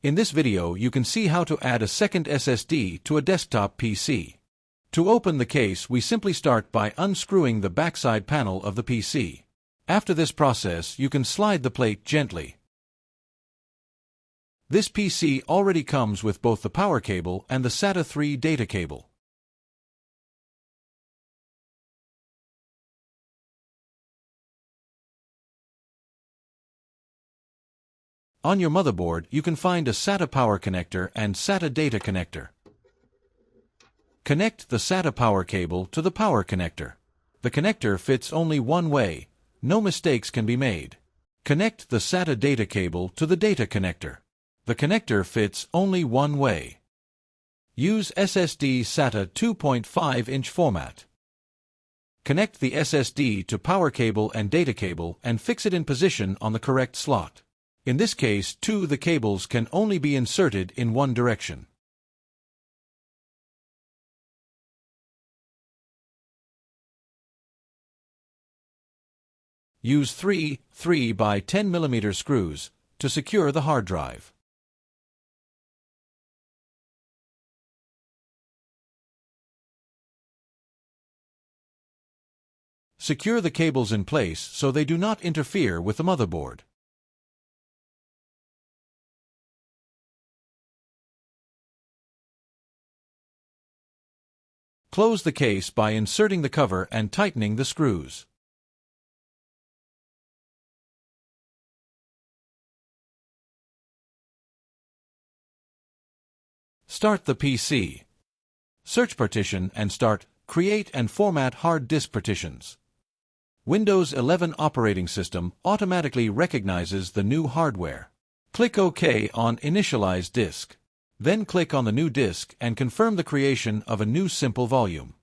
In this video you can see how to add a second SSD to a desktop PC. To open the case we simply start by unscrewing the backside panel of the PC. After this process you can slide the plate gently. This PC already comes with both the power cable and the SATA 3 data cable. On your motherboard, you can find a SATA power connector and SATA data connector. Connect the SATA power cable to the power connector. The connector fits only one way. No mistakes can be made. Connect the SATA data cable to the data connector. The connector fits only one way. Use SSD SATA 2.5-inch format. Connect the SSD to power cable and data cable and fix it in position on the correct slot. In this case, the cables can only be inserted in one direction. Use 3 by 10 mm screws to secure the hard drive. Secure the cables in place so they do not interfere with the motherboard. Close the case by inserting the cover and tightening the screws. Start the PC. Search partition and start Create and Format Hard Disk Partitions. Windows 11 operating system automatically recognizes the new hardware. Click OK on Initialize Disk. Then click on the new disk and confirm the creation of a new simple volume.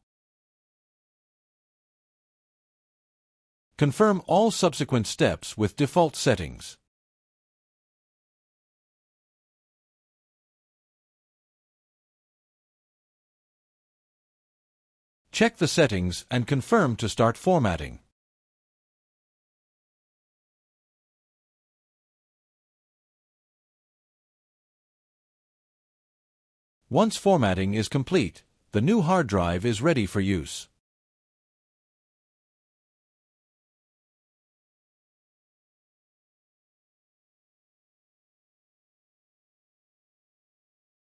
Confirm all subsequent steps with default settings. Check the settings and confirm to start formatting. Once formatting is complete, the new hard drive is ready for use.